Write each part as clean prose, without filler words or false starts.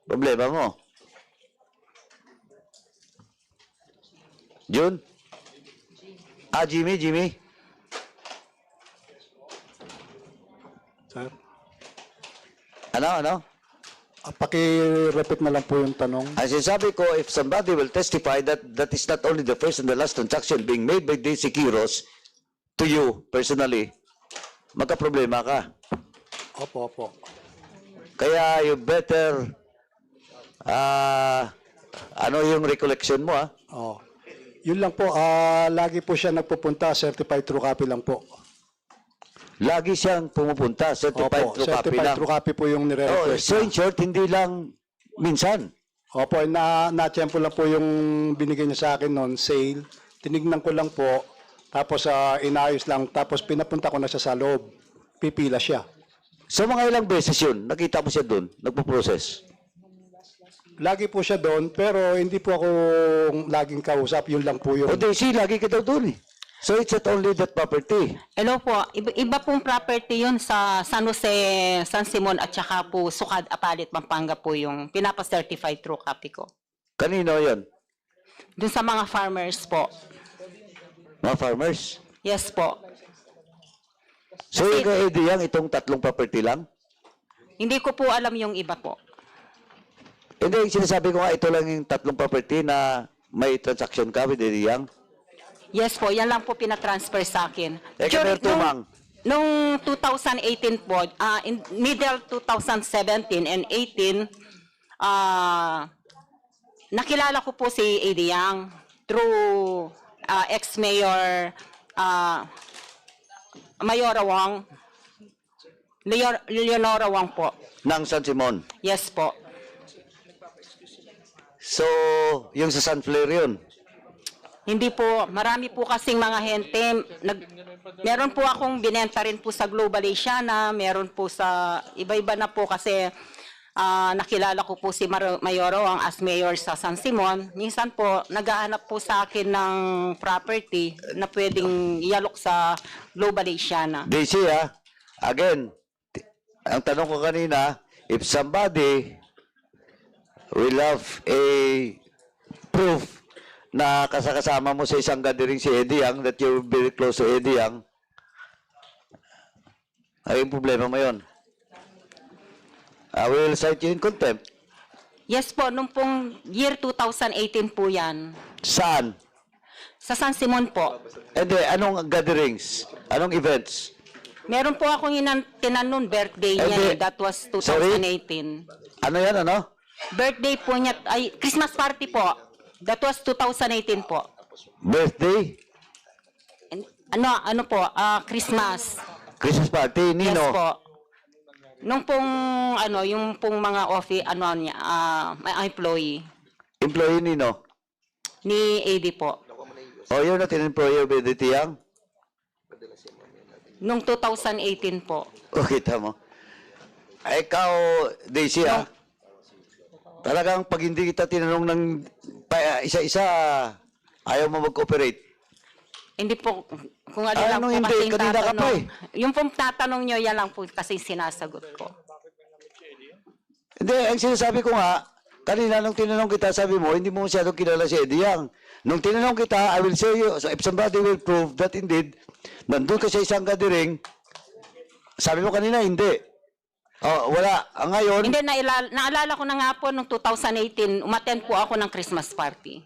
Problema mo. June? Jimmy. Sir, Ano? paki-repeat na lang po yung tanong. Ang sinasabi ko, if somebody will testify that that is not only the first and the last transaction being made by DC Quiros to you personally, magka-problema ka. Opo. Kaya you better, ano yung recollection mo, Oh. Yun lang po, lagi po siya nagpupunta, certified true copy lang po. Lagi siyang pumupunta, certified Opo, true copy certified lang. true copy po yung Oh, nire-request. so in short, hindi lang minsan. Opo, na-tempo lang po yung binigay niya sa akin noon, sale. Tinignan ko lang po, tapos inayos lang, tapos pinapunta ko na siya sa loob. Pipila siya. So mga ilang beses yun, nakita mo siya doon, nagpo-process. Lagi po siya doon, pero hindi po ako laging kausap. Yun lang po yung... O Daisy, lagi ka daw doon eh. So it's not only that property. Hello po, iba pong property yun sa San Jose, San Simon at saka po Sukad, Apalit, Pampanga po yung pinapa-certified true copy ko. Kanino yon? Dun sa mga farmers po. Mga farmers. Yes po. So yung kay Eddie Yang, itong tatlong property lang? Hindi ko po alam yung iba po. Hindi, sinasabi ko nga ito lang yung tatlong property na may transaction ka with Eddie Yang. Yes po, yan lang po pinatransfer sa akin. Meron tumang. Nung 2018 po, in middle 2017 and 18, nakilala ko po si Eddie Yang through ex-mayor Mayora Wong, Leonora Wong po. Ng San Simon. Yes po. So, yung sa San Fleur yun. Hindi po, marami po kasing mga hente. Meron po akong binenta rin po sa Global Asiana, meron po sa iba-iba na po kasi nakilala ko po si Mayoro ang as mayor sa San Simon. Minsan po, naghahanap po sa akin ng property na pwedeng ialok sa Global Asiana. Daisy again, ang tanong ko kanina, if somebody will have a proof na kasama mo sa isang gathering si Eddie Yang, that you're very close to Eddie Yang, ay yung problema mo yun. We will cite you in contempt. Yes po, nung pong year 2018 po yan. Saan? Sa San Simon po. Hindi, anong gatherings? Anong events? Meron po akong tinanong birthday niya. Hindi. That was Sorry? 2018. Ano yan, ano? Birthday po niya, ay, Christmas party po. That was 2018 po. Birthday? Ano po, Christmas. Christmas party? Yes Nino? po. Nung pong, yung pong mga office, niya, employee Employee Nino? ni AD po. O yun na tin-employer with Eddie Yang? Nung 2018 po. O, kita mo. Ay, ikaw, Daisy, talagang pag hindi kita tinanong ng isa-isa, ayaw mo mag-cooperate. Hindi po, kung ano Ay, lang anong po hindi? kasing Kanina ka pa tatanong. eh. Yung pong tatanong nyo, yan lang po kasi sinasagot ko. Hindi, ang sinasabi ko nga, kanina nung tinanong kita, sabi mo, hindi mo masyadong kilala si Eddie Yang. Nung tinanong kita, I will say you, so if somebody will prove that indeed, nandun ka sa isang gathering, sabi mo kanina, hindi. Oh, wala. Ngayon, Hindi, naalala ko na nga po, nung 2018, umattend po ako ng Christmas party.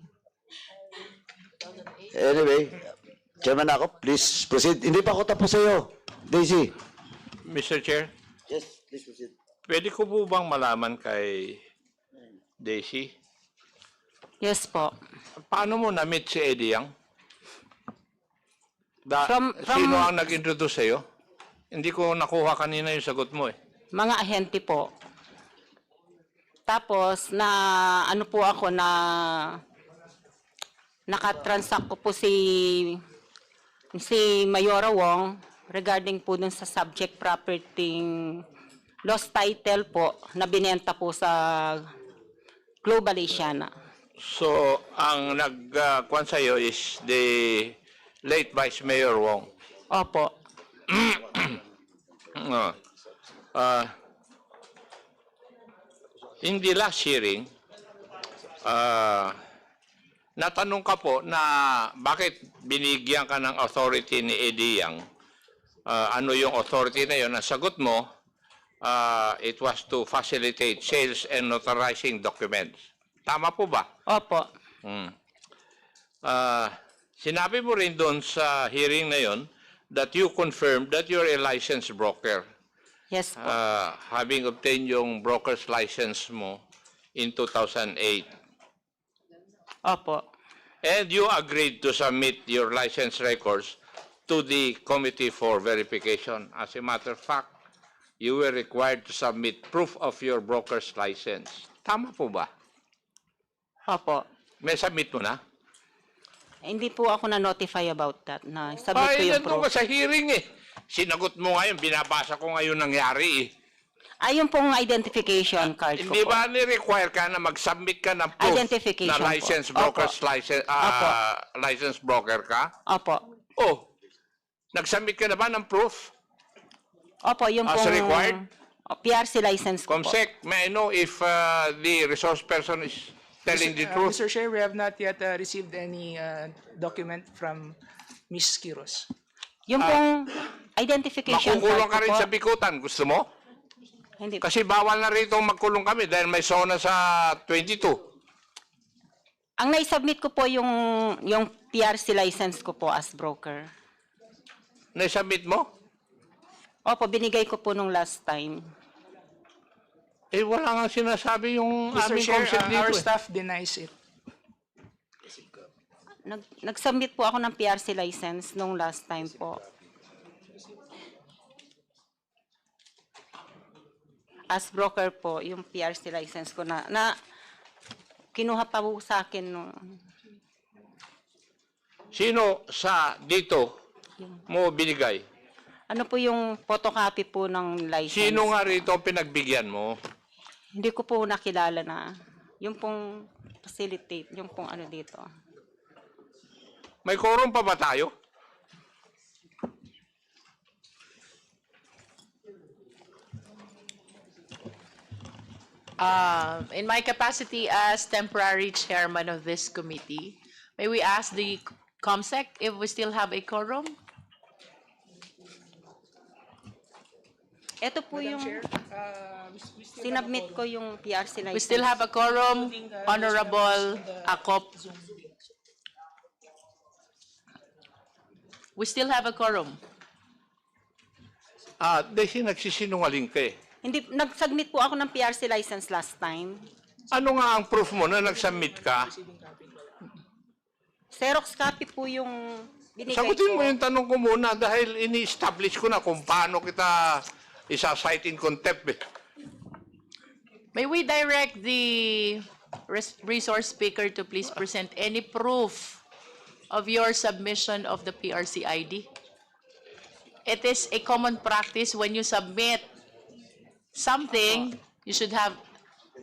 anyway, Chairman ako, please proceed. Hindi pa ako tapos sa'yo, Daisy. Mr. Chair, Yes, please proceed. pwede ko po bang malaman kay Daisy, Yes po. paano mo na-meet si Eddie Yang? From- Sino ang nag-introduce sa'yo? Hindi ko nakuha kanina yung sagot mo eh. Mga ahente po. Tapos, ano po ako na nakatransact ko po si Mayora Wong regarding po dun sa subject property lost title po na binenta po sa Global Asiana. So, ang nag-kwan sa'yo is the late Vice Mayor Wong. Opo. in the last hearing, natanong ka po na bakit binigyan ka ng authority ni Eddie Yang. Ano yung authority na yun? Ang sagot mo, it was to facilitate sales and notarizing documents. Tama po ba? Opo. Sinabi mo rin doon sa hearing na yon that you confirmed that you're a licensed broker, Yes po. having obtained yung broker's license mo in 2008. Opo. And you agreed to submit your license records to the Committee for Verification. As a matter of fact, you were required to submit proof of your broker's license. Tama po ba? Opo. May submit mo na? Hindi po ako na-notify about that, na submit ko Ay, yung nandun proof. ka sa hearing eh. Sinagot mo ngayon, binabasa ko ngayon nangyari eh. Ayun pong identification card ko Hindi po. ba ni-require ka na mag-submit ka ng proof Identification na po. licensed Opo. broker's license, Opo. licensed broker ka? Opo. Oh, nag-submit ka na ba ng proof? Opo, yung As pong required? PRC license ko po. Comsec, may I know if the resource person is telling the truth? Mr. Chair, we have not yet received any document from Ms. Quiros. Yung pong identification Makukulong card ka ko rin po. sa bikutan. Gusto mo? Hindi po. Kasi bawal na rito magkulong kami dahil may SONA sa 22. Ang naisubmit ko po yung PRC license ko po as broker. Naisubmit mo? Opo, binigay ko po nung last time. Eh, wala nga sinasabi yung Mr. aming Chair, Comsec dito. our eh. staff denies it. Nag-submit po ako ng PRC license nung last time po. As broker po, yung PRC license ko na kinuha pa po sa akin nung Sino sa dito mo binigay? ano po yung photocopy po ng license. Sino nga rito ang pinagbigyan mo? Hindi ko po nakilala na yung pong facilitate, yung pong ano dito. May quorum pa ba tayo? In my capacity as temporary chairman of this committee, may we ask the COMSEC if we still have a quorum? Ito po yung sinubmit ko yung PRC license. We still have a quorum, Honorable Acop. We still have a quorum. Dahil nagsisinungaling ka eh. Hindi, nag-submit po ako ng PRC license last time. Ano nga ang proof mo na nag-submit ka? Xerox copy po yung binigay Sagutin ko. mo yung tanong ko muna dahil ini-establish ko na kung paano kita isa-cite in contempt eh. May we direct the resource speaker to please present any proof of your submission of the PRC ID? It is a common practice when you submit something, you should have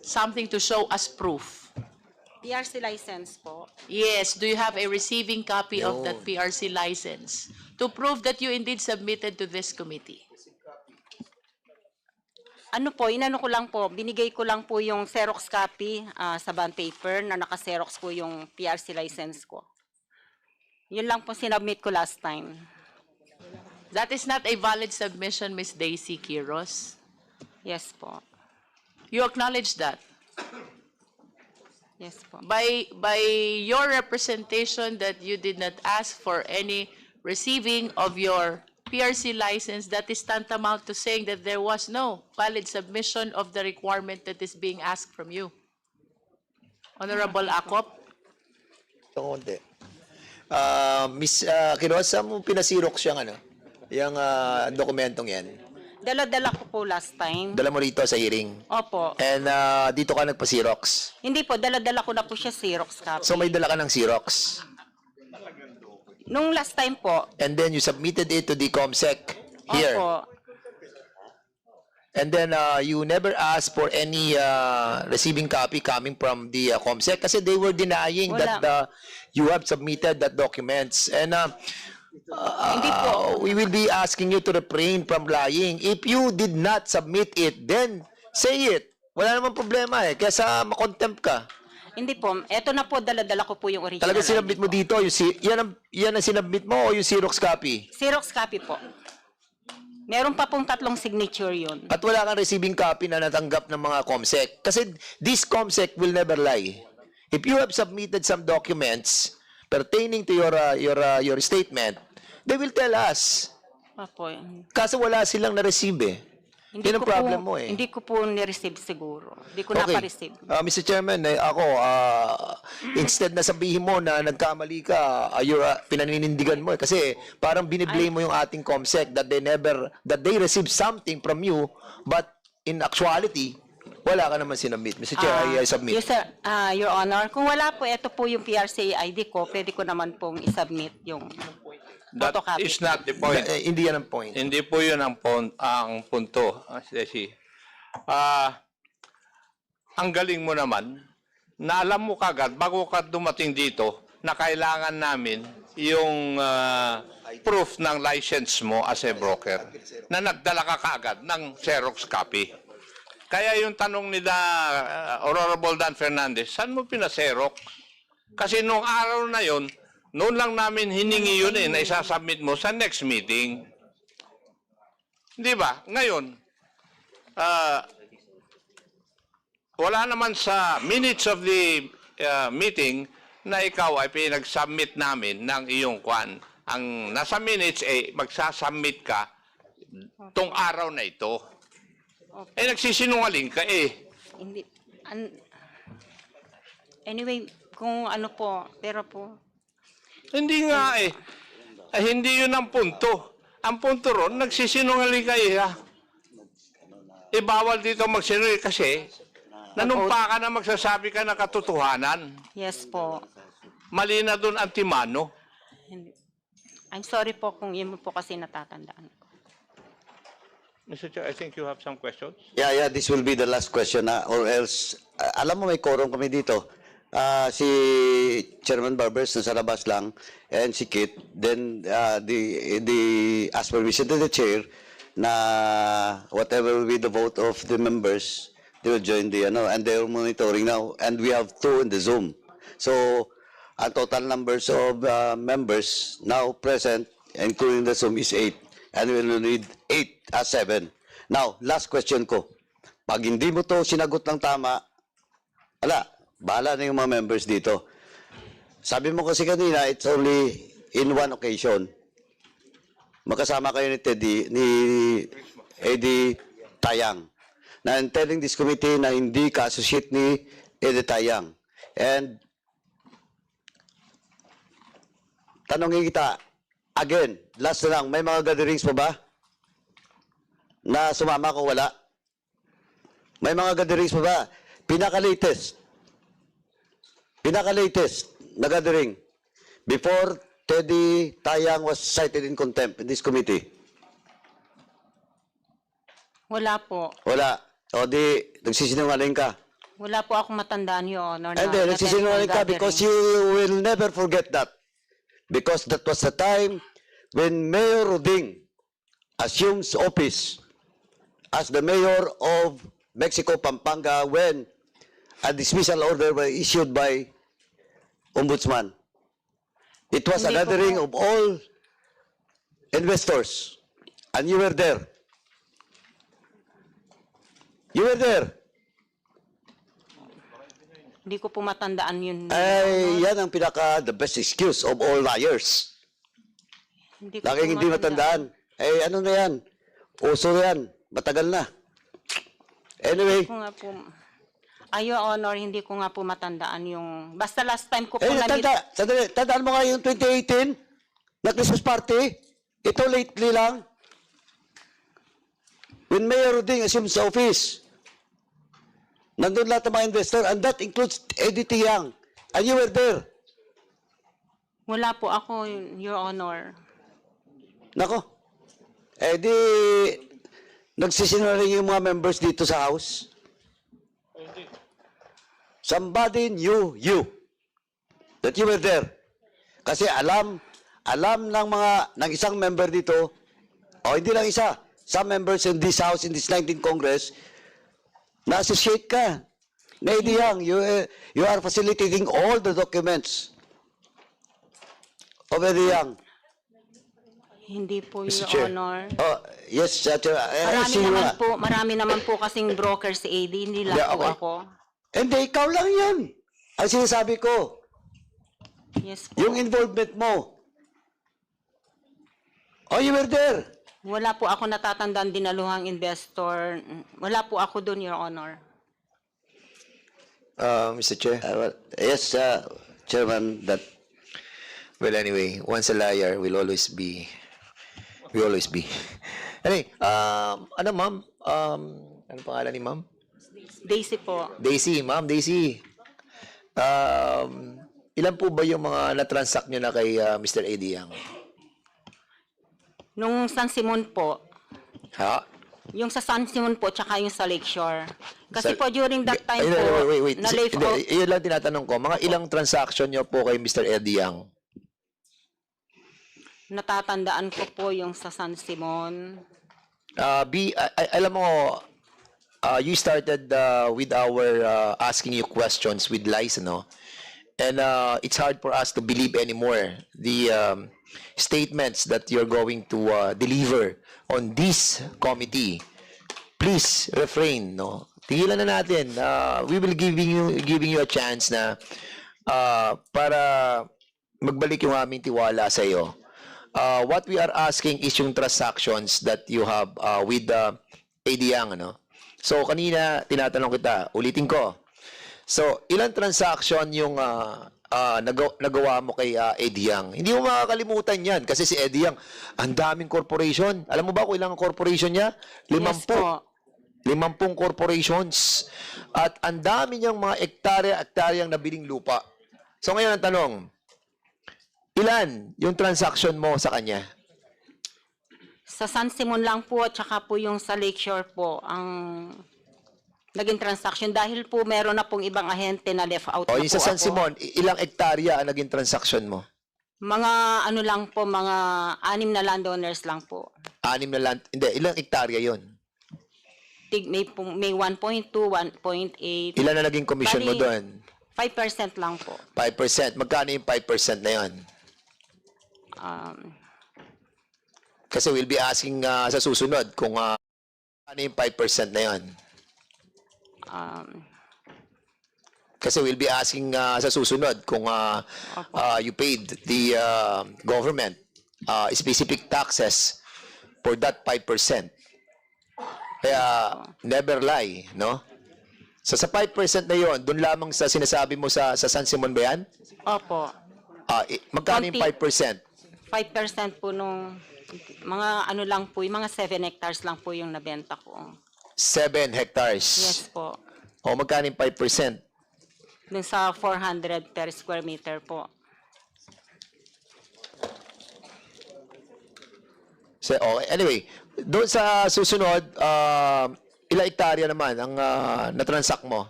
something to show as proof. PRC license po. Yes, do you have a receiving copy of that PRC license to prove that you indeed submitted to this committee? Ano po, inano ko lang po, binigay ko lang po yung Xerox copy sa bond paper na naka-Xerox po yung PRC license ko. Yun lang po sinubmit ko last time. That is not a valid submission, Ms. Daisy Quiros. Yes po. You acknowledge that? Yes po. By your representation that you did not ask for any receiving of your PRC license, that is tantamount to saying that there was no valid submission of the requirement that is being asked from you. Honorable Acop? Konti. Miss Quiroz, saan mo pinasirox yung yung dokumentong yan? Dala-dala ko po last time. Dala mo rito sa hearing. Opo. And dito ka nagpa-Xerox. Hindi po, dala-dala ko na po siya Xerox copy. So may dala ka ng Xerox. Nung last time po, And then you submitted it to the COMSEC here. opo. And then you never asked for any receiving copy coming from the COMSEC kasi they were denying Wala. that you have submitted that documents. And Hindi po. we will be asking you to refrain from lying. If you did not submit it, then say it. Wala namang problema eh. Kesa makontempt ka. Hindi po. Eto na po, dala-dala ko po yung original. Talaga sinabit mo dito, yan ang sinabit mo o yung Xerox copy? Xerox copy po. Meron pa pong 3 signature yun. At wala kang receiving copy na natanggap ng mga COMSEC. Kasi this COMSEC will never lie. If you have submitted some documents pertaining to your statement, they will tell us. Opo. Kaso wala silang na-receive eh. Yan ang problem mo eh. Hindi ko po ni-receive siguro. Hindi ko napa-receive. Mr. Chairman, ako, instead na sabihin mo na nagkamali ka, pinaninindigan mo eh. Kasi parang biniblame mo yung ating COMSEC that they received something from you, but in actuality, wala ka naman sinabit. Mr. Chair, I submit. Yes, sir. Your Honor, kung wala po, ito po yung PRCA ID ko, pwede ko naman pong isubmit yung That photocopy. is not the point. Hindi yan ang point. Hindi po yun ang punto, Ceci. Ang galing mo naman, na alam mo kagad, bago ka dumating dito, na kailangan namin yung proof ng license mo as a broker, na nagdala ka kaagad ng Xerox copy. Kaya yung tanong nila, Honorable Dan Fernandez, saan mo pina-Xerox? Kasi nung araw na yon, noon lang namin hiningi yun na isasubmit mo sa next meeting. Di ba? Ngayon, wala naman sa minutes of the meeting na ikaw ay pinag-submit namin ng iyong kwan. Ang nasa minutes ay magsasubmit ka tong araw na ito. Eh, nagsisinungaling ka eh. Hindi. Anyway, kung ano po, pero po, Hindi nga eh. Hindi yun ang punto. Ang punto ron, nagsisinungaling ka eh. Bawal dito magsinungaling kasi nanumpa ka na magsasabi ka ng katotohanan. yes po. Mali na doon antimano. Hindi. I'm sorry po kung yun po kasi natatandaan ko. Mr. Chair, I think you have some questions. Yeah, this will be the last question or else, alam mo may quorum kami dito. Si Chairman Barbers nasa labas lang and si Kit, then the ask permission to the chair na whatever will be the vote of the members, they will join the and they are monitoring now, and we have 2 in the Zoom. So ang total numbers of members now present, including the Zoom, is 8, and we will need 7. Now, last question ko. Pag hindi mo to sinagot ng tama, bahala na yung mga members dito. Sabi mo kasi kanina, it's only in one occasion. Magkasama kayo ni Eddie Tayang. Na I'm telling this committee na hindi ka-associate ni Eddie Tayang. And tanongin kita, again, last na lang, may mga gatherings pa ba? Na sumama ko wala? May mga gatherings pa ba? Pinaka-latest na gathering before Teddy Tayang was cited in contempt in this committee? Wala po. Wala. O di, nagsisinungaling ka. Wala po akong matandaan, Your Honor. And then, nagsisinungaling ka because you will never forget that. Because that was the time when Mayor Roding assumes office as the mayor of Mexico, Pampanga, when a dismissal order was issued by Ombudsman. It was a Hindi po gathering po. of all investors. And you were there. You were there. Hindi ko po matandaan yun. Ay, yan ang the best excuse of all liars. Hindi ko Laging po hindi matandaan. Eh, ano na yan? Uso na yan. Matagal na. Anyway, Ko nga po. Your Honor, hindi ko nga po matandaan yung... Basta last time ko po tandaan mo nga yung 2018 na Christmas party. Ito lately lang. When Mayor Roding assumes office, nandun lahat ng mga investor, and that includes Eddie Tayang. And you were there. Wala po ako, Your Honor. Nako. Eh di, nagsisinungaling yung mga members dito sa House. Somebody knew you. That you were there. Kasi alam ng isang member dito, o hindi lang isa, some members in this House, in this 19th Congress, Na-associate ka. Na Eddie Yang, you are facilitating all the documents of Eddie Yang. Hindi po, Mr. Your Chair. Honor. Oh, yes, Chair. Marami naman po kasing broker si AD, hindi lang Yeah, po okay. ako. Hindi, ikaw lang yan. Ang sinasabi ko, Yes po. yung involvement mo. Oh, you were there. Wala po ako natatandaan dinaluhang investor. Wala po ako doon, Your Honor. Mr. Chair. Yes, Chairman, that Well, anyway, once a liar will always be. Anyway, ano ma'am? Ano pangalan ni ma'am? Daisy po. Daisy, ma'am Daisy. Ilan po ba yung mga na-transact nyo na kay Mr. Eddie Yang? Nung San Simon po, Ha? yung sa San Simon po, tsaka yung sa Lakeshore. Kasi Sa- po during that time Ay, po, wait. na-live out. Iyon lang tinatanong ko. Mga ilang transaction nyo po kay Mr. Eddie Yang? Natatandaan ko po yung sa San Simon. Alam mo, you started with our asking you questions with lies, no? And it's hard for us to believe anymore the statements that you're going to deliver on this committee. Please refrain, no? Tigilan na natin. We will giving you a chance na para magbalik yung aming tiwala sa iyo. What we are asking is yung transactions that you have with Eddie Yang, ano? So, kanina, tinatanong kita, ulitin ko. So, ilang transaction yung nagawa mo kay Eddie Yang? Hindi mo makakalimutan yan kasi si Eddie Yang, ang daming corporation. Alam mo ba kung ilang corporation niya? 50. Yes po. 50 corporations. At ang dami niyang mga ektarya-ektaryang nabiling lupa. So, ngayon ang tanong, ilan yung transaction mo sa kanya? Sa San Simon lang po, tsaka po yung sa Lakeshore po, ang naging transaction. Dahil po meron na pong ibang ahente na left out O, na yung po sa San ako. Simon, ilang ektarya ang naging transaction mo? Mga ano lang po, mga 6 na landowners lang po. 6 na land, hindi, ilang ektarya yon? May 1.2, 1.8. Ilan na naging commission mo Bali, doon? 5% lang po. 5%. Magkano yung 5% na yon? Kasi we'll be asking sa susunod kung ano yung 5% na yon. Kasi we'll be asking sa susunod kung you paid the government specific taxes for that 5%. Kaya never lie, no? So sa 5% na yon, doon lamang sa sinasabi mo sa San Simon ba yan? Opo. Magkano yung 5%? 5% po nung mga ano lang po, yung mga 7 hectares lang po yung nabenta ko. 7 hectares. Yes po. O magkano yung 5%? Dun sa 400 per square meter po. So, okay. Anyway, doon sa susunod, ilang hektarya naman ang na-transact mo?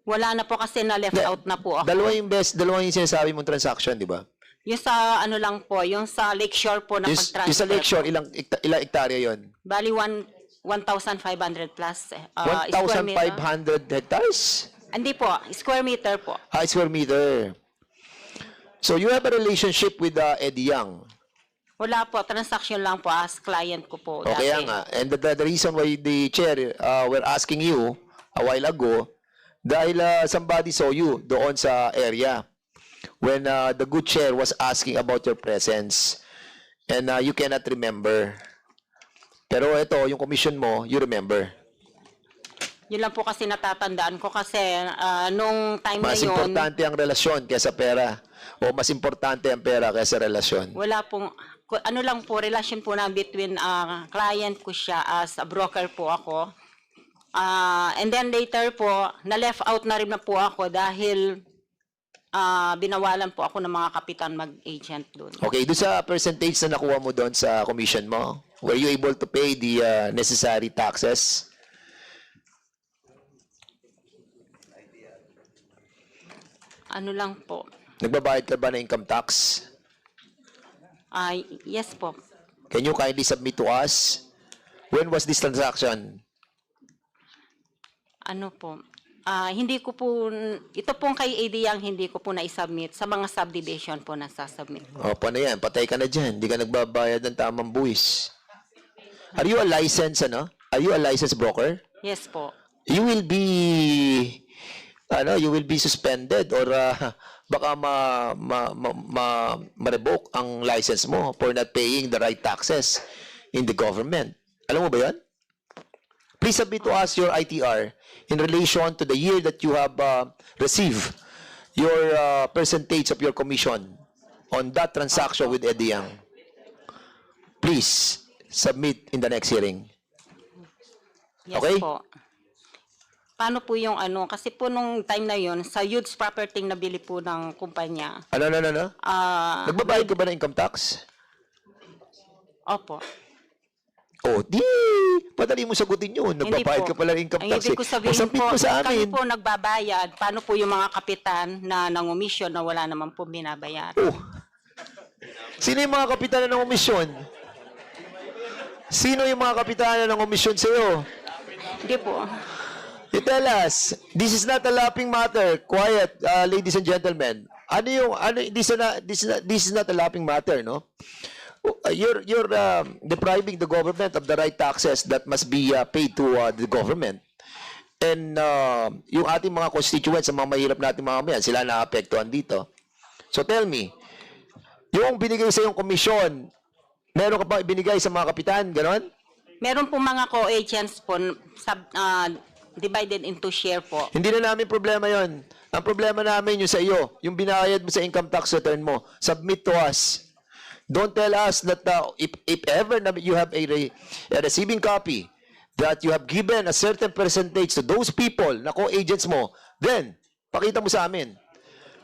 Wala na po kasi na left out na po ako. Dalawa yung sinasabi mong transaction, di ba? Yung sa ano lang po, yung sa Lakeshore po na Yung pag-transfer. sa Lakeshore, po. ilang hektarya yon? Bali 1,500 plus. Square meter. 1,500 hectares? Hindi po, square meter po. Square meter. So you have a relationship with Eddie Yang. Wala po, transaction lang po as client ko po. Okay dati. nga. And the reason why the chair were asking you a while ago, dahil somebody saw you doon sa area when the good chair was asking about your presence and you cannot remember. Pero ito, yung commission mo, you remember. Yun lang po kasi natatandaan ko kasi nung time Mas na yun, importante ang relasyon kaysa pera. O mas importante ang pera kaysa relasyon. wala pong, ano lang po, relasyon po na between client ko siya as a broker po ako. And then later po, na-left out na rin na po ako dahil binawalan po ako ng mga kapitan mag-agent doon. Okay, doon sa percentage na nakuha mo doon sa commission mo, were you able to pay the necessary taxes? Ano lang po. Nagbabayad ka ba ng income tax? Yes po. Can you kindly submit to us? When was this transaction? Ano po, hindi ko po, ito pong kay AD Yang, hindi ko po na-submit. Sa mga subdivision po nasasubmit. O, paano yan? Patay ka na dyan. Hindi ka nagbabayad ng tamang buwis. Are you a licensed, Are you a licensed broker? Yes po. You will be suspended or baka ma-revoke ang license mo for not paying the right taxes in the government. Alam mo ba yan? Please submit to us your ITR in relation to the year that you have received your percentage of your commission on that transaction with Eddie Yang. Please submit in the next hearing. Yes Okay? po. Paano po yung kasi po nung time na yon sa huge property na bili po ng kumpanya. Ano? Nagbabayad ka ba ng income tax? Opo. Oh, di, madali mo sagutin yun. Nagbabayad ka pala ng income Ang tax. ibig ko sabihin Masabit po, mo sa kami amin. po nagbabayad. Paano po yung mga kapitan na nangumisyon na wala naman po binabayaran? Oh. Sino yung mga kapitanan ng omisyon? Sino yung mga kapitanan ng omisyon sa'yo? Hindi po. You tell us, this is not a laughing matter. Quiet, ladies and gentlemen. This is not a laughing matter, no? You're depriving the government of the right taxes that must be paid to the government. And yung ating mga constituents, ang mga mahirap natin mga mamayan, sila naapektuhan dito. So tell me, yung binigay sa yung komisyon, meron ka pa ibinigay sa mga kapitan, ganon? Meron po mga co-agents po, divided into share po. Hindi na namin problema yon. Ang problema namin yung sa iyo, yung binayad mo sa income tax return mo. Submit to us. Don't tell us that if ever na you have a receiving copy that you have given a certain percentage to those people na co-agents mo, then pakita mo sa amin.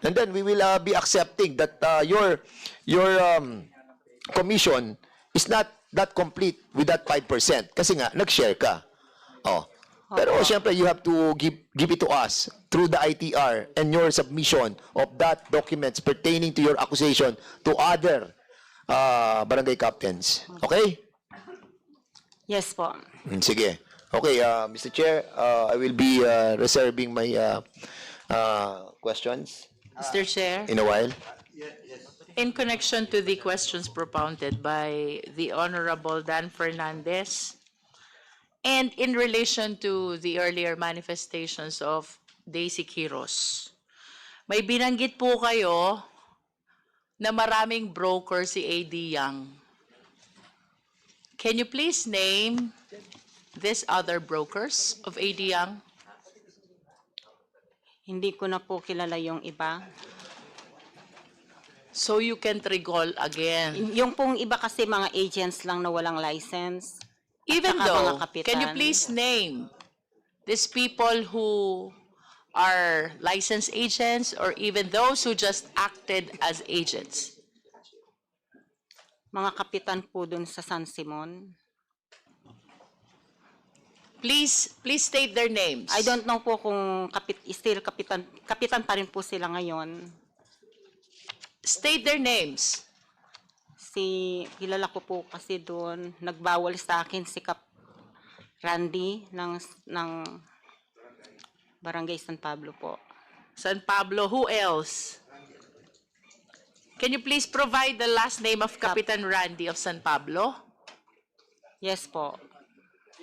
And then we will be accepting that your commission is not that complete with that 5% kasi nga nag-share ka. Oh. Pero syempre you have to give it to us through the ITR and your submission of that documents pertaining to your accusation to other barangay captains. Okay? Yes po. Sige. Okay, Mr. Chair, I will be reserving my questions Mr. Chair, in a while. in connection to the questions propounded by the Honorable Dan Fernandez, and in relation to the earlier manifestations of Daisy Quiros, may binanggit po kayo na maraming broker si AD Yang. Can you please name these other brokers of AD Yang? Hindi ko na po kilala yung iba. So you can't recall again. Yung pong iba kasi mga agents lang na walang license. Even Saka though, mga kapitan. can you please name these people who are licensed agents or even those who just acted as agents? Mga kapitan po dun sa San Simon. Please state their names. I don't know po kung still kapitan pa rin po sila ngayon. State their names. Kilala ko po kasi doon, nagbawal sa akin si Kap Randy ng Barangay San Pablo po. San Pablo, who else? Can you please provide the last name of Kapitan Randy of San Pablo? Yes po,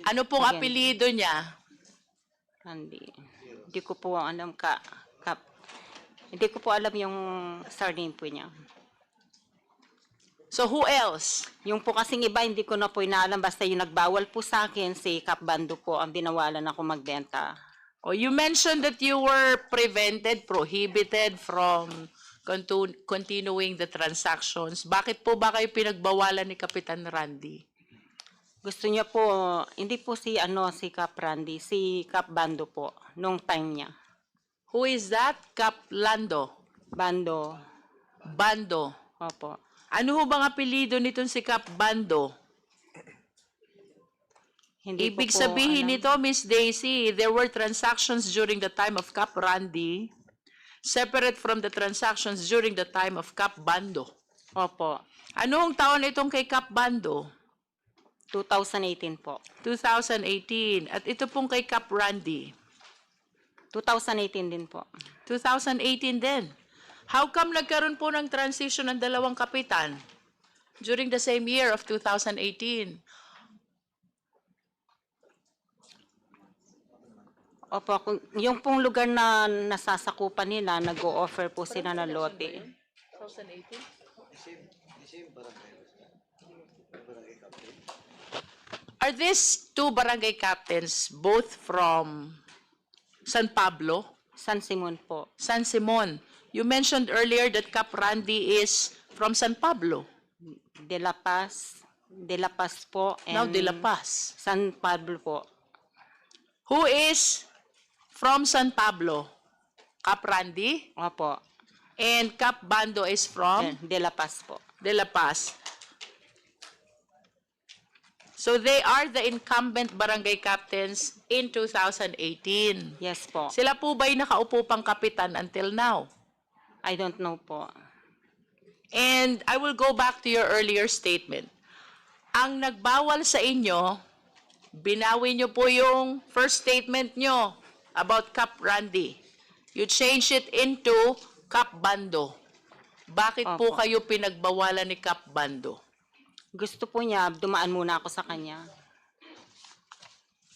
Ano pong Again. apelyido niya? Randy. Hindi ko po alam hindi ko po alam yung surname po niya. So who else? Yung po kasing iba, hindi ko na po inaalam. Basta yung nagbawal po sa akin, si Kap Bando po, ang binawalan ako magbenta. Oh, you mentioned that you were prohibited from continuing the transactions. Bakit po ba kayo pinagbawalan ni Kapitan Randy? Gusto niya po, hindi po si Kap Randy, si Kap Bando po, nung time niya. Who is that? Kaplando. Bando, Bando. opo. Ano ho bang apelyido nitong si Kap Bando? Hindi Ibig ko po sabihin alam. nito, Miss Daisy, there were transactions during the time of Kap Randy separate from the transactions during the time of Kap Bando. Opo, Anong taon itong kay Kap Bando? 2018 po. 2018. At ito pong kay Kap Randy. 2018 din po. 2018 din. How come nagkaroon po ng transition ng dalawang kapitan during the same year of 2018? Opo, yung pong lugar na nasasakupan nila, nag-o-offer po sila ng lote. 2018? Are these two barangay captains both from San Pablo? San Simon po. San Simon. You mentioned earlier that Cap Randy is from San Pablo. De La Paz po. And Now De La Paz. San Pablo po. Who is from San Pablo? Cap Randy. Opo. And Cap Bando is from De La Paz po. De La Paz. So they are the incumbent barangay captains in 2018. Yes po. Sila po ba'y nakaupo pang kapitan until now? I don't know po. And I will go back to your earlier statement. Ang nagbawal sa inyo, binawi nyo po yung first statement nyo about Cap Randy. You change it into Cap Bando. Bakit po Opo. kayo pinagbawalan ni Cap Bando? Gusto po niya, dumaan muna ako sa kanya.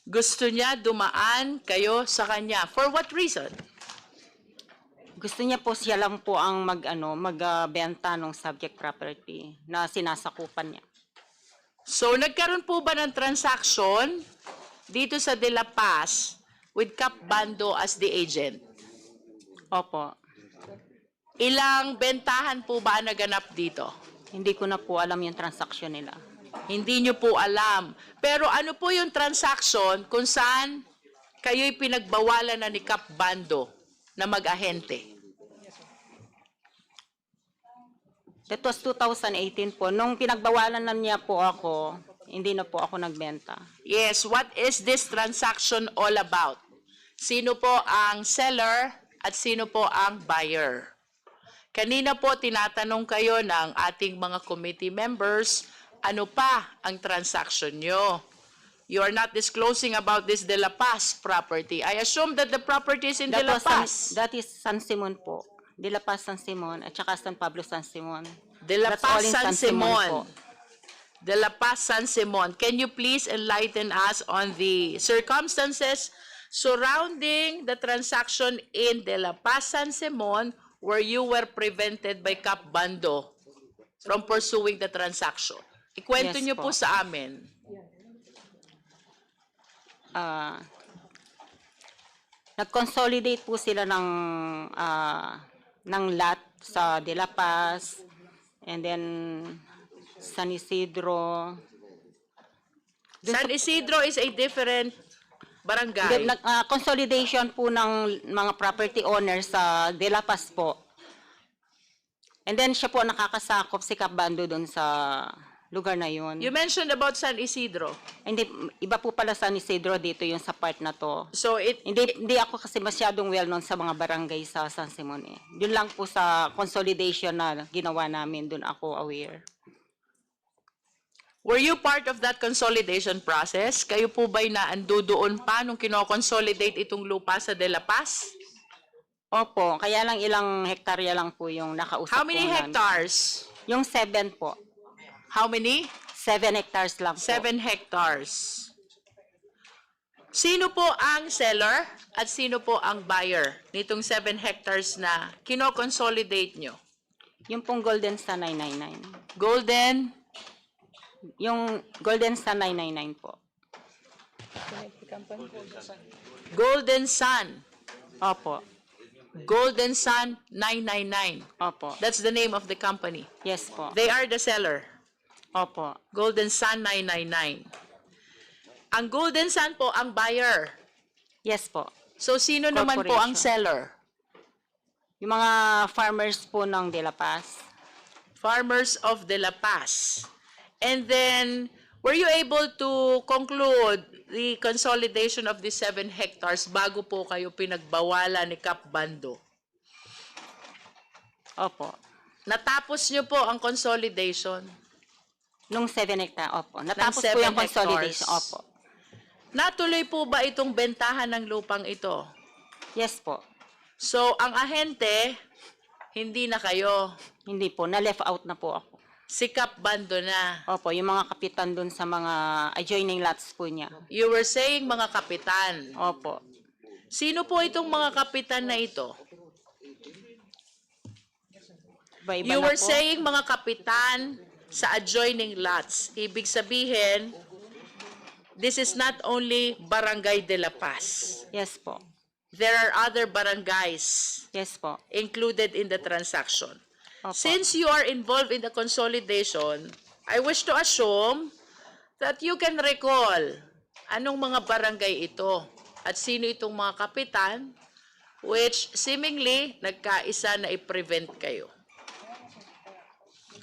Gusto niya dumaan kayo sa kanya. For what reason? Gusto niya po siya lang po ang magbenta ng subject property na sinasakupan niya. So, nagkaroon po ba ng transaction dito sa De La Paz with Cap Bando as the agent? Opo. Ilang bentahan po ba naganap dito? Hindi ko na po alam yung transaction nila. Hindi nyo po alam. Pero ano po yung transaction kung saan kayo'y pinagbawalan na ni Cap Bando na mag-ahente? That was 2018 po. Nung pinagbawalan na niya po ako, hindi na po ako nagbenta. Yes, what is this transaction all about? Sino po ang seller at sino po ang buyer? Kanina po tinatanong kayo ng ating mga committee members, ano pa ang transaction nyo? You are not disclosing about this De La Paz property. I assume that the property is in De La Paz. That is San Simon po. De La Paz San Simon at saka San Pablo San Simon. De La That's Paz all in San Simon. po. De La Paz San Simon. Can you please enlighten us on the circumstances surrounding the transaction in De La Paz San Simon where you were prevented by Cap Bando from pursuing the transaction? Ikwento Yes niyo po po. sa amin. Nag-consolidate po sila ng lot sa De La Paz and then San Isidro. San Isidro is a different barangay. Consolidation po ng mga property owners sa De La Paz po. And then siya po nakakasakop si Cap Bando doon sa lugar na yun. You mentioned about San Isidro. Hindi, iba po pala San Isidro dito yung sa part na to. So Hindi ako kasi masyadong well known sa mga barangay sa San Simon eh. Yun lang po sa consolidation na ginawa namin, dun ako aware. were you part of that consolidation process? Kayo po ba'y naando doon pa nung kino-consolidate itong lupa sa De La Paz? Opo, kaya lang ilang hektarya lang po yung nakausap How many po namin. hectares? Yung 7 po. How many? 7 hectares lang po. 7 hectares. Sino po ang seller at sino po ang buyer nitong 7 hectares na kino-consolidate nyo? Yung pong Golden Sun 999. Yung Golden Sun 999 po. Golden Sun. Opo. Golden Sun 999. Opo. That's the name of the company. Yes po. They are the seller. Opo. Golden Sun 999. Ang Golden Sun po ang buyer. Yes po. So sino naman po ang seller? Yung mga farmers po ng De La Paz. Farmers of De La Paz. And then, were you able to conclude the consolidation of the 7 hectares bago po kayo pinagbawalan ni Cap Bando? Opo. Natapos nyo po ang consolidation. Nung 7 hectare, opo. Natapos po 7 yung consolidation, hectares. opo. Natuloy po ba itong bentahan ng lupang ito? Yes po. So, ang ahente, hindi na kayo. Hindi po, na-left out na po ako. Si Kap Bando na. Opo, yung mga kapitan dun sa mga adjoining lots po niya. You were saying mga kapitan. Opo. Sino po itong mga kapitan na ito? Iba-iba You na were po. saying mga kapitan sa adjoining lots. Ibig sabihin, this is not only Barangay de la Paz. Yes po. There are other barangays Yes po. included in the transaction. Opo. Since you are involved in the consolidation, I wish to assume that you can recall anong mga barangay ito at sino itong mga kapitan which seemingly nagkaisa na i-prevent kayo.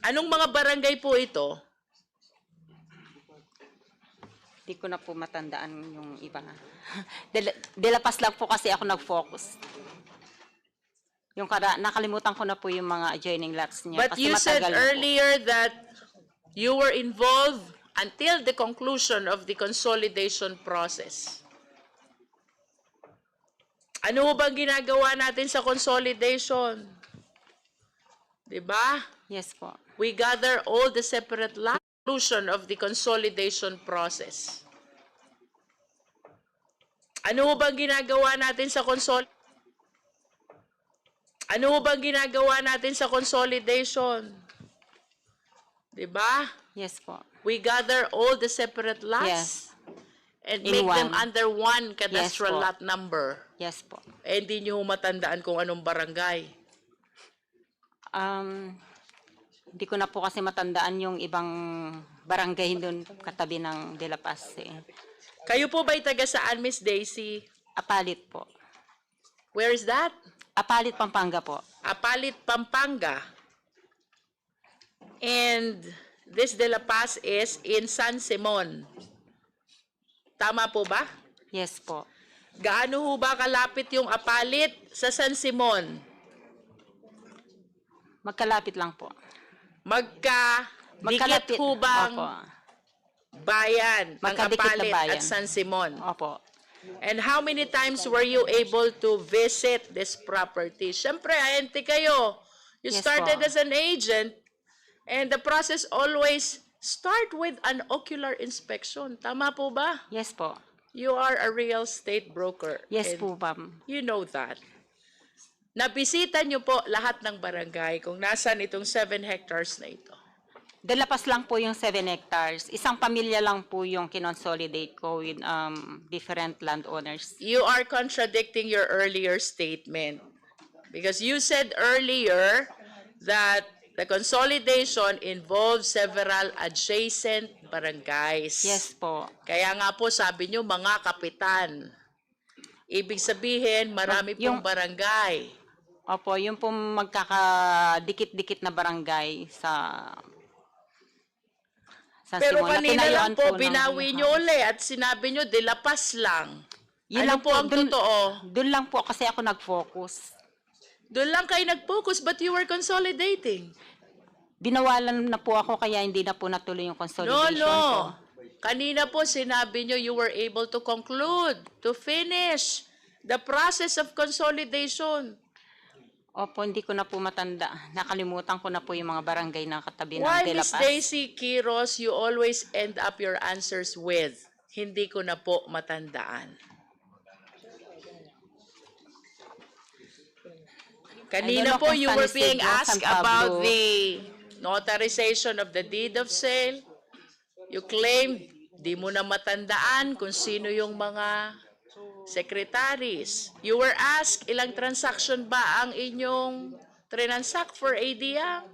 Anong mga barangay po ito? Hindi ko na po matandaan yung iba. De La Paz lang po kasi ako nag-focus. Yung nakalimutan ko na po yung mga adjoining lots niya. But kasi you said matagal na po. earlier that you were involved until the conclusion of the consolidation process. Ano ho bang ginagawa natin sa consolidation? Diba? Yes po. We gather all the separate lots. Conclusion of the consolidation process. Ano ho bang ginagawa natin sa Ano ho bang ginagawa natin sa consolidation? Diba? Yes po. We gather all the separate lots Yes. and In make them one. under one cadastral po. lot number. Yes po. Eh, hindi nyo matandaan kung anong barangay. Hindi ko na po kasi matandaan yung ibang barangay doon katabi ng De La Paz. Kayo po ba'y taga saan, Miss Daisy? Apalit po. Where is that? Apalit, Pampanga po. Apalit, Pampanga. And this De La Paz is in San Simon. Tama po ba? Yes po. Gaano ho ba kalapit yung Apalit sa San Simon? Magkalapit lang po. Magka-dikit ho bang Opo. bayan ang Magkadikit na Apalit bayan. at San Simon? Opo. And how many times were you able to visit this property? Siyempre, ahente kayo. You Yes started po. as an agent and the process always start with an ocular inspection. Tama po ba? Yes po. You are a real estate broker. Yes and po, ma'am. You know that. Nabisita niyo po lahat ng barangay kung nasan itong 7 hectares na ito. De La Paz lang po yung 7 hectares. Isang pamilya lang po yung kinonsolidate ko with different landowners. You are contradicting your earlier statement because you said earlier that the consolidation involves several adjacent barangays. Yes po. Kaya nga po sabi niyo mga kapitan. Ibig sabihin marami pong Yung- barangay. Opo, yung po magkakadikit-dikit na barangay sa Pero Simon, na kanina lang tinayuan po ng- binawi niyo uli at sinabi niyo De La Paz lang. Yun Ano lang po ang dun- totoo? Doon lang po kasi ako nag-focus. Doon lang kayo nag-focus but you were consolidating. Binawalan na po ako kaya hindi na po natuloy yung No, consolidation no. ko. Kanina po sinabi nyo you were able to conclude, to finish the process of consolidation. Opo, hindi ko na po matanda. Nakalimutan ko na po yung mga barangay na katabi ng Why, De La Miss Paz. Daisy Quiros, you always end up your answers with, hindi ko na po matandaan. Kanina I don't know po kung you San were being Isidro, San asked Pablo. about the notarization of the deed of sale. You claimed di mo na matandaan kung sino yung mga secretaries. You were asked ilang transaction ba ang inyong transact for ADA?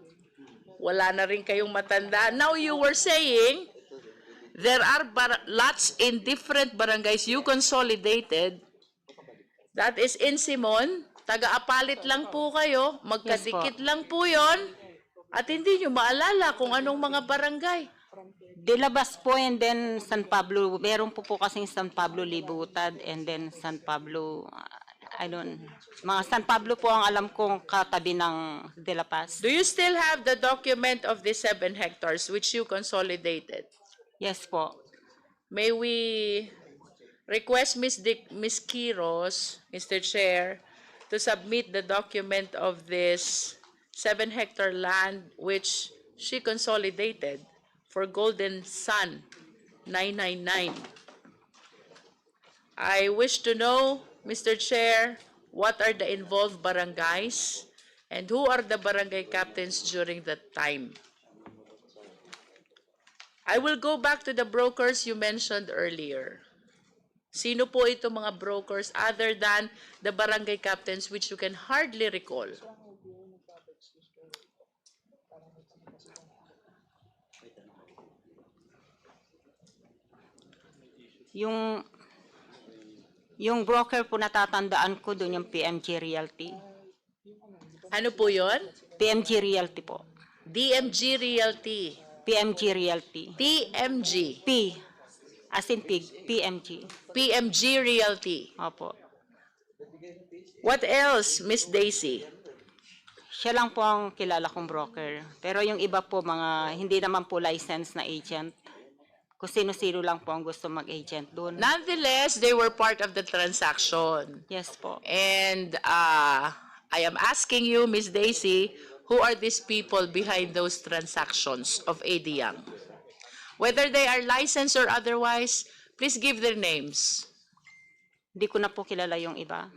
Wala na rin kayong matandaan. Now you were saying there are lots in different barangays you consolidated. That is in Simon. Taga-apalit lang po kayo. Magkadikit lang po yon. At hindi nyo maalala kung anong mga barangay. De La Paz po and then San Pablo. Meron po kasing San Pablo Libutad and then San Pablo, mga San Pablo po ang alam kong katabi ng De La Paz. Do you still have the document of the 7 hectares which you consolidated? Yes po. May we request Ms. Quiros, Mr. Chair, to submit the document of this 7-hectare land which she consolidated for Golden Sun 999. I wish to know, Mr. Chair, what are the involved barangays and who are the barangay captains during that time? I will go back to the brokers you mentioned earlier. Sino po ito mga brokers other than the barangay captains which you can hardly recall? Yung broker po natatandaan ko doon yung PMG Realty. Ano po yon? PMG Realty po. DMG Realty. PMG Realty. TMG. P. As in pig. PMG. PMG Realty. Opo. What else, Miss Daisy? Siya lang po ang kilala kong broker. Pero yung iba po, mga hindi naman po licensed na agent. Kung sino-sino lang po ang gusto mag-agent doon. Nonetheless, they were part of the transaction. Yes po. And I am asking you, Miss Daisy, who are these people behind those transactions of AD Young? Whether they are licensed or otherwise, please give their names. Hindi ko na po kilala yung iba.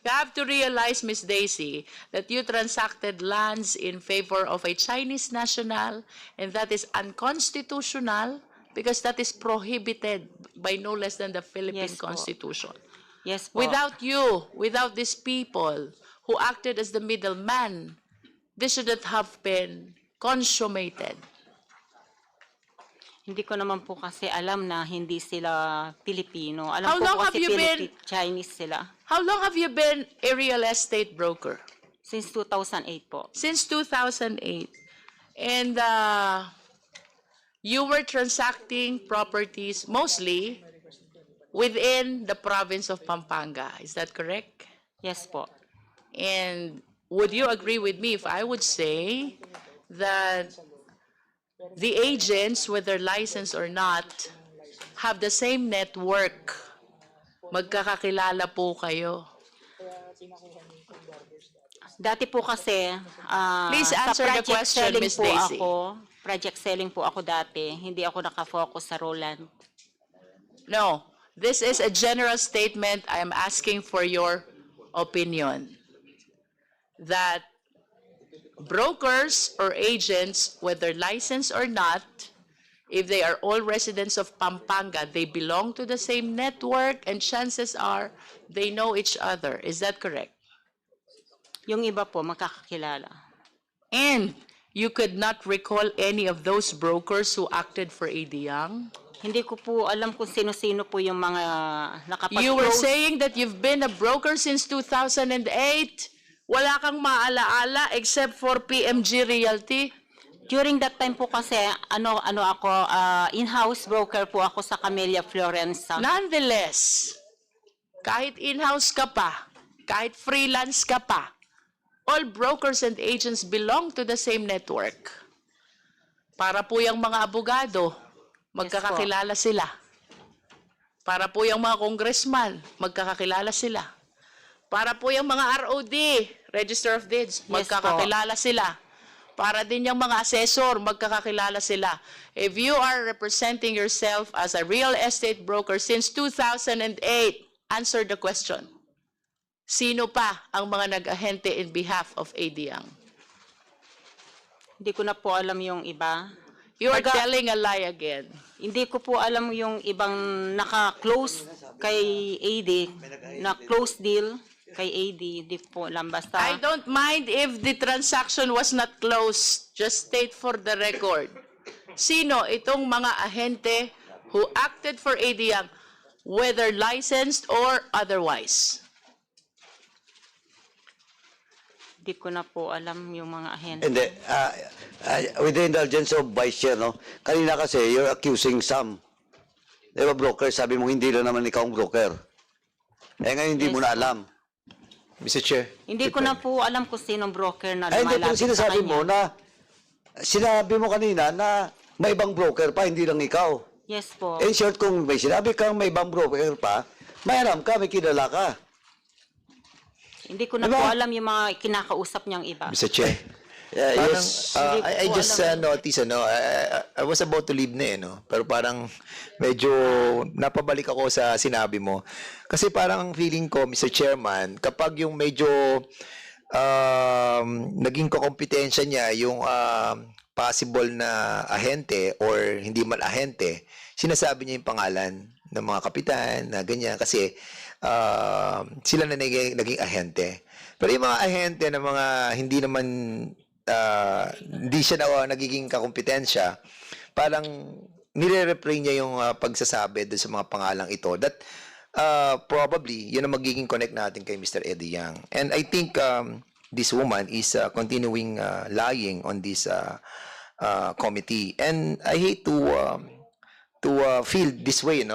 You have to realize, Miss Daisy, that you transacted lands in favor of a Chinese national, and that is unconstitutional because that is prohibited by no less than the Philippine Yes po. Constitution. Yes po. Without you, without these people who acted as the middleman, this shouldn't have been consummated. Hindi ko naman po kasi alam na hindi sila Pilipino. Alam How ko long po have kasi you been- Chinese sila. How long have you been a real estate broker? Since 2008 po. Since 2008. And you were transacting properties mostly within the province of Pampanga. Is that correct? Yes po. And would you agree with me if I would say that the agents, whether licensed or not, have the same network? Magkakakilala po kayo. Dati po kasi, Please sa answer the project question, selling Miss po Daisy. project selling po ako dati. Hindi ako nakafocus sa Roland. No, this is a general statement. I am asking for your opinion. That brokers or agents, whether licensed or not, if they are all residents of Pampanga, they belong to the same network and chances are they know each other. Is that correct? Yung iba po, makakakilala. And you could not recall any of those brokers who acted for AD Young? Hindi ko po alam kung sino-sino po yung mga nakapag-close. You were saying that you've been a broker since 2008. Wala kang maalaala except for PMG Realty. During that time po kasi, ako, in-house broker po ako sa Camellia Florence. Nonetheless, kahit in-house ka pa, kahit freelance ka pa, all brokers and agents belong to the same network. Para po yung mga abogado, magkakakilala sila. Para po yung mga congressman, magkakakilala sila. Para po yung mga ROD, Register of Deeds, magkakakilala sila. Para din yung mga assessor, magkakakilala sila. If you are representing yourself as a real estate broker since 2008, answer the question. Sino pa ang mga nag-ahente in behalf of AD Young? Hindi ko na po alam yung iba. You are telling a lie again. Hindi ko po alam yung ibang naka-close kay AD, na close deal kay AD. Hindi po alam. Basta, I don't mind if the transaction was not closed. Just state for the record. Sino itong mga ahente who acted for AD Young, whether licensed or otherwise? hindi ko na po alam yung mga ahente. Hindi. With the indulgence of Vice Chair, no? Kanina kasi, you're accusing some. Di ba, broker? Sabi mo, hindi lang naman ikaw ang broker. Eh, ngayon hindi mo na alam. Mr. Chair. Hindi ko na po alam kung sinong broker na Ay, hindi, pero lumalapit sa sinasabi kanya. mo na, sinabi mo kanina na may ibang broker pa, hindi lang ikaw. Yes po. In short, kung may sinabi kang may ibang broker pa, may alam ka, may kilala ka. Hindi ko na Diba? po alam yung mga kinakausap niyang iba. Mr. Chair. Yeah, Parang, yes. Hindi I ko just alam. noticed, I was about to leave na no? Pero parang medyo napabalik ako sa sinabi mo. Kasi parang feeling ko, Mr. Chairman, kapag yung medyo naging kakompetensya niya, yung possible na ahente or hindi man ahente, sinasabi niya yung pangalan ng mga kapitan na ganyan kasi sila na naging ahente. Pero yung mga ahente na mga hindi naman hindi siya na nagiging kakompetensya, parang nire-refrain niya yung pagsasabi doon sa mga pangalang ito. That probably, yun ang magiging connect natin kay Mr. Eddie Yang. And I think this woman is continuing lying on this committee. And I hate to feel this way,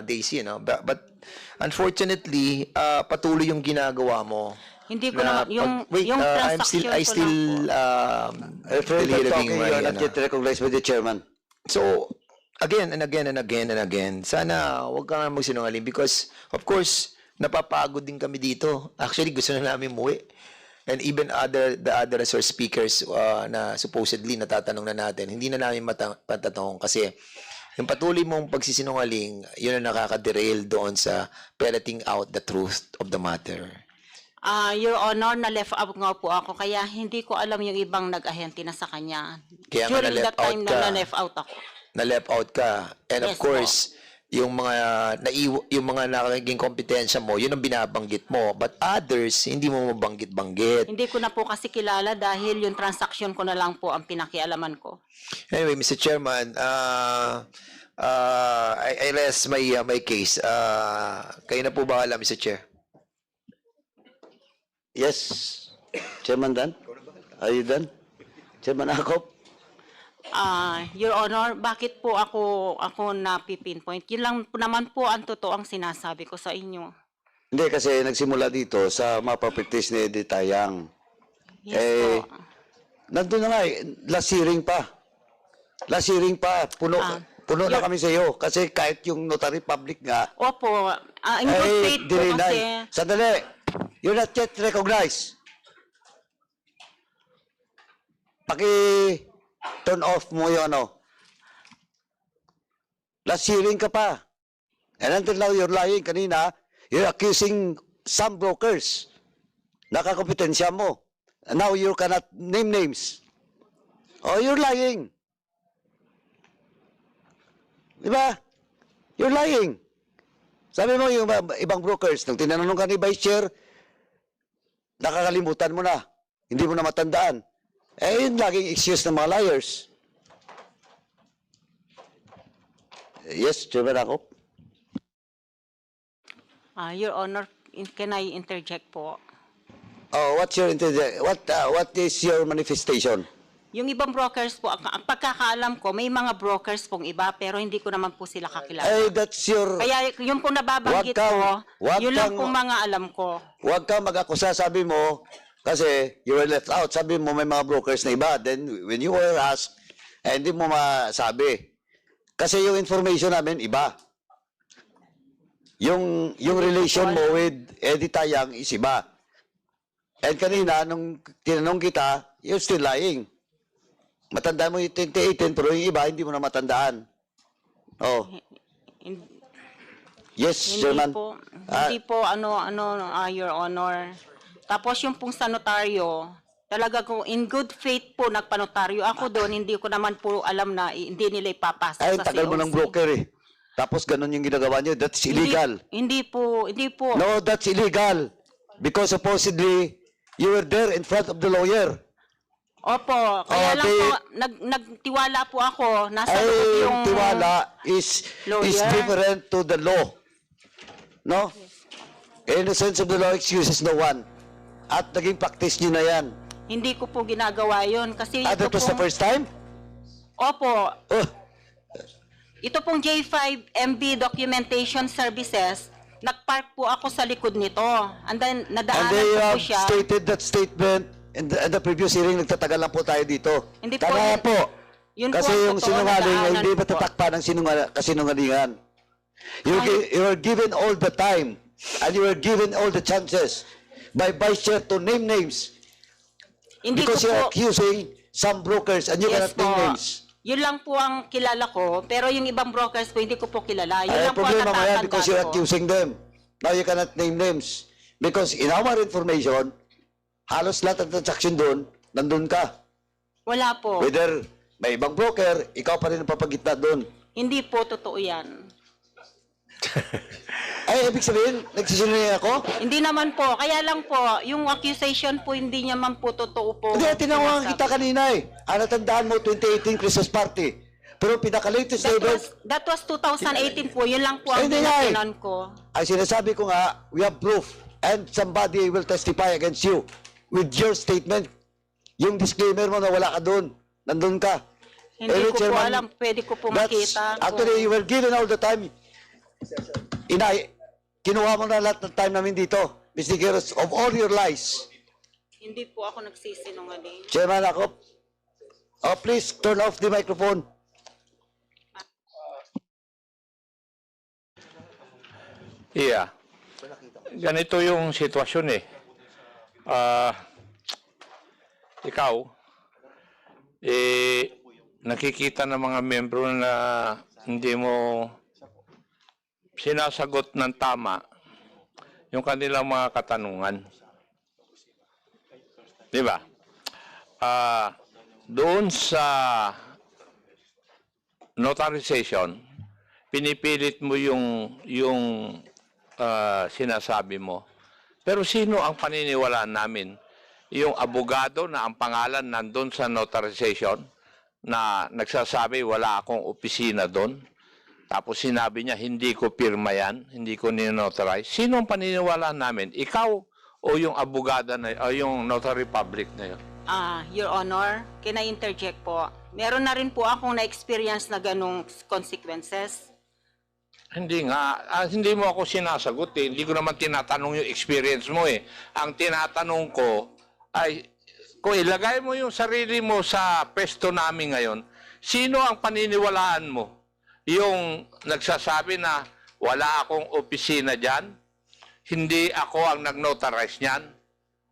Daisy, but unfortunately, patuloy yung ginagawa mo. Hindi ko na, yung I'm transaction I ko still Afraid of talking, delivering you are my, not yet recognized by the chairman. So, again and again and again and again, sana huwag ka nga magsinungaling because, of course, napapagod din kami dito. Actually, gusto na namin umuwi. And even the other resource speakers na supposedly natatanong na natin, hindi na namin matatanong kasi yung patuloy mong pagsisinungaling, yun ang nakaka-derail doon sa pelleting out the truth of the matter. Your Honor, na-left out nga po ako, kaya hindi ko alam yung ibang nag-ahente na sa kanya. Kaya nga During that na-left out time ka. na na-left out ako. Na-left out ka. And of Yes, course, yung mga naging kompetensya mo, yun ang binabanggit mo. But others, hindi mo mabanggit-banggit. Hindi ko na po kasi kilala dahil yung transaction ko na lang po ang pinakialaman ko. Anyway, Mr. Chairman, I rest my case. Kayo na po ba alam, Mr. Chair? Yes. Chairman Dan? Are you done? Chairman Akop? Your Honor, bakit po ako na-pinpoint? Yun lang po naman po ang totoong sinasabi ko sa inyo. Hindi, kasi nagsimula dito sa mga properties ni Eddie Tayang. Yes po. Nandun na nga last hearing pa. Last hearing pa, puno na kami sa iyo. Kasi kahit yung notary public nga, Opo, in good faith po kasi. dinilay. Sandali, you're not yet recognized. Turn off mo yung Last hearing ka pa. And until now, you're lying. Kanina, you're accusing some brokers. Nakakompetensya mo. And now you cannot name names. Oh, you're lying. Di ba? You're lying. Sabi mo yung ibang brokers, nung tinanong ka ni Vice Chair, nakakalimutan mo na. Hindi mo na matandaan. Yun laging excuse ng mga liars. Yes, Chairman Akop. Your Honor, can I interject po? Oh, what is your manifestation? Yung ibang brokers po, ang pagkakaalam ko, may mga brokers pong iba, pero hindi ko naman po sila kakilala. That's your... Kaya yung pong nababanggit ko, yun lang pong mga alam ko. Huwag kang mag-akusa, sabi mo, kasi you were left out. Sabi mo may mga brokers na iba. Then, when you were asked, hindi mo masabi. Kasi yung information namin, iba. Yung relation mo with Eddie Tayang is iba. And kanina, nung tinanong kita, you're still lying. Matandaan mo yung 2018, pero yung iba, hindi mo na matandaan. Oh. Yes, Chairman. Hindi po, Your Honor. Tapos yung pong sa notaryo, talaga kung in good faith po nagpanotaryo ako doon, hindi ko naman po alam na hindi nila ipapasa Ay, sa tagal mo ng COC. broker eh. Tapos ganun yung ginagawa niyo. That's illegal. Hindi po. No, that's illegal. Because supposedly, you were there in front of the lawyer. Opo, kaya lang po, nagtiwala po ako, nasa loob Ay, yung tiwala is lawyer. different to the law. No? In the sense of the law, excuses no one. At naging practice niyo na yan. Hindi ko po ginagawa yon kasi That was the first time? Opo, Oh, ito pong J5 MB Documentation Services, nagpark po ako sa likod nito. And then, and nadaanan they ko po have siya. stated that statement in the previous hearing, nagtatagal lang po tayo dito. Hindi po. Tama po. Yun po Kasi ang yung totoo na sinungaling ay daanan hindi ko po. matatakpan ng kasinungalingan. You were given all the time and you were given all the chances by Vice Chair to name names Hindi because ko you're po, accusing some brokers and you yes cannot name po. names. Yun lang po ang kilala ko, pero yung ibang brokers po, hindi ko po kilala. Yun Ay, lang po ang problema mo yan because you're natatandaan ko. accusing them. Now you cannot name names. Because in our information, halos lahat ng transaction doon, nandun ka. Wala po. Whether may ibang broker, ikaw pa rin ang papagitna doon. Hindi po totoo yan. Ay, ibig sabihin, nagsisinungaling ako? Hindi naman po. Kaya lang po, yung accusation po, hindi naman po totoo po. Hindi, tinawagan sinasabi. kita kanina eh. Ang natandaan mo, 2018 Christmas party. Pero pinaka-latest na event, That was 2018 po. Yun lang po ang Hindi nga eh. pinatinan ko. ay sinasabi ko nga, we have proof and somebody will testify against you with your statement. Yung disclaimer mo na wala ka doon, nandun ka. Hindi Any ko po chairman, alam. Pwede ko po that's- makita. Actually, you were given all the time. Kinuha mo na lahat ng time namin dito. Mr. Giros, of all your lies. Hindi po ako nagsisinungaling. Chairman ako, please turn off the microphone. Yeah. Ganito yung sitwasyon eh. Ikaw, nakikita ng mga membro na hindi mo sinasagot ng tama yung kanilang mga katanungan. Di ba? Doon sa notarization, pinipilit mo yung sinasabi mo. Pero sino ang paniniwalaan namin? Yung abogado na ang pangalan nandun sa notarization na nagsasabi wala akong opisina doon. Tapos sinabi niya hindi ko pirma yan, hindi ko ninotarize. Sino ang paniniwalaan namin? Ikaw o yung abogada na o yung notary public na yun? Your Honor, can I interject po? Meron na rin po akong na-experience na ganong consequences. Hindi nga, hindi mo ako sinasagot eh. Hindi ko naman tinatanong yung experience mo eh. Ang tinatanong ko ay, kung ilagay mo yung sarili mo sa pwesto namin ngayon, sino ang paniniwalaan mo? Yung nagsasabi na wala akong opisina dyan, hindi ako ang nag-notarize niyan,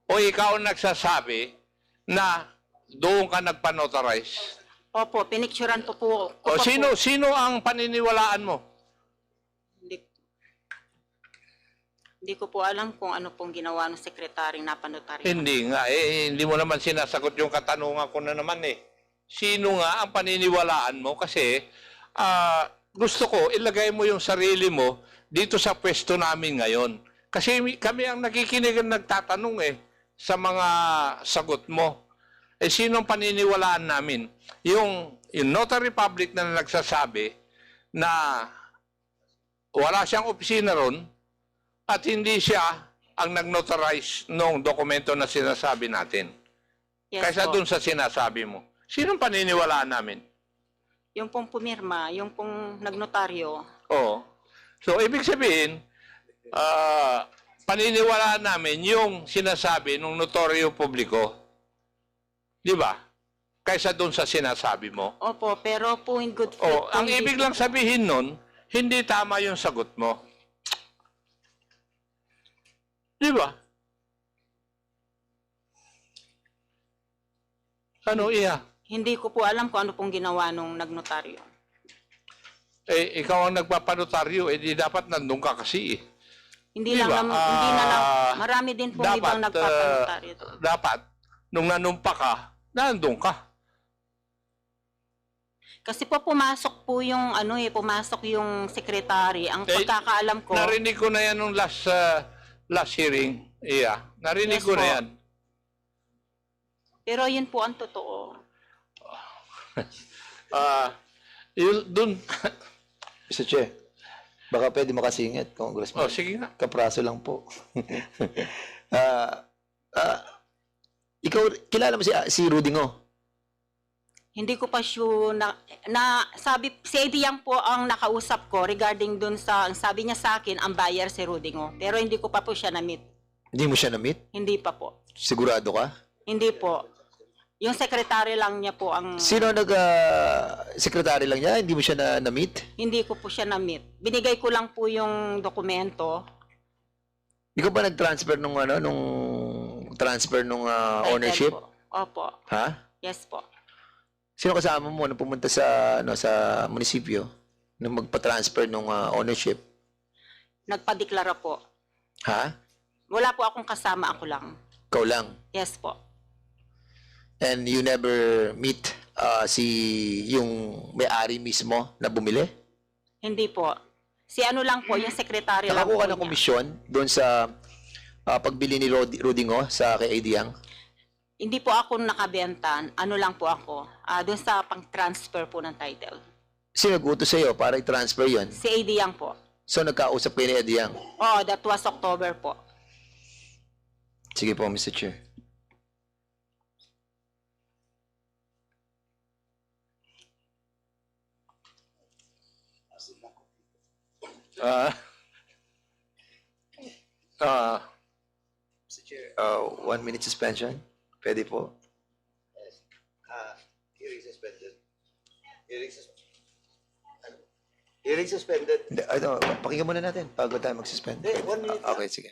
o ikaw ang nagsasabi na doon ka nagpa-notarize? Opo, pinicturan po po. O sino ang paniniwalaan mo? Hindi ko po alam kung ano pong ginawa ng sekretaryong napanotaryo. Hindi nga, hindi mo naman sinasagot yung katanungan ko na naman eh. Sino nga ang paniniwalaan mo? Kasi gusto ko, ilagay mo yung sarili mo dito sa pwesto namin ngayon. Kasi kami ang nakikinig at nagtatanong eh sa mga sagot mo. Eh sino ang paniniwalaan namin? Yung notary public na nagsasabi na wala siyang opisina ron, at hindi siya ang nag-notarize nung dokumento na sinasabi natin. Yes Kaysa po. dun sa sinasabi mo. Sinong paniniwalaan namin? Yung pong pumirma, yung pong nagnotaryo. Oo. So, ibig sabihin, paniniwalaan namin yung sinasabi ng notaryo publiko. Di ba? Kaysa dun sa sinasabi mo. Opo, pero po in good faith. Oh, po, ang hindi ibig po- lang sabihin nun, hindi tama yung sagot mo. Di ba? Ano, iya? Hindi ko po alam kung ano pong ginawa nung nagnotaryo. Eh, ikaw ang nagpapanotaryo, eh di dapat nandun ka kasi eh. Hindi Di lang, ba? hindi na lang, marami din po Dapat, ibang nagpapanotaryo. dapat, nung nanumpa ka, nandun ka. Kasi po pumasok po yung pumasok yung secretary. Ang Eh, pagkakaalam ko, Narinig ko na yan nung last hearing. Iya, narinig Yes ko na po. yan. pero yun po ang totoo. Dun, Mr. Chair, baka pwede makasingit, Congressman. Oh, sige nga. Kapraso lang po. Ikaw, kilala mo si Rudy Ngo? Hindi ko pa sure na sabi, si Eddie Yang po ang nakausap ko regarding dun sa, ang sabi niya sa akin, ang buyer si Rudingo. Pero hindi ko pa po siya na-meet. Hindi mo siya na-meet? Hindi pa po. Sigurado ka? Hindi po. Yung sekretary lang niya po ang... Sino secretary lang niya? Hindi mo siya na-meet? Hindi ko po siya na-meet. Binigay ko lang po yung dokumento. Ikaw ba nag-transfer nung Title ownership? po. Opo. Ha? Yes po. Sino kasama mo nung pumunta sa sa munisipyo nung magpa-transfer nung ownership? Nagpadeklara po. Ha? Wala po akong kasama, ako lang. Ikaw lang. Yes po. And you never meet yung may-ari mismo na bumili? Hindi po. Si ano lang po, yung sekretary lang po Nakakuha ka ng niya. komisyon doon sa pagbili ni Rudy Ngo sa kay Eddie Yang? Hindi po ako nakabenta. Ano lang po ako. Doon sa pang-transfer po ng title. Sino nag-utos sa'yo para i-transfer yun? Si AD Yang po. So nagkausap kayo ni Eddie Yang? Oh, that was October po. Sige po, Mr. Chair. Mr. Chair, 1 minute suspension. Pwede po. Hearing suspended. Hearing suspended. Pakinggan muna natin bago tayo mag-suspend. Hindi, 1 minute Okay, sige.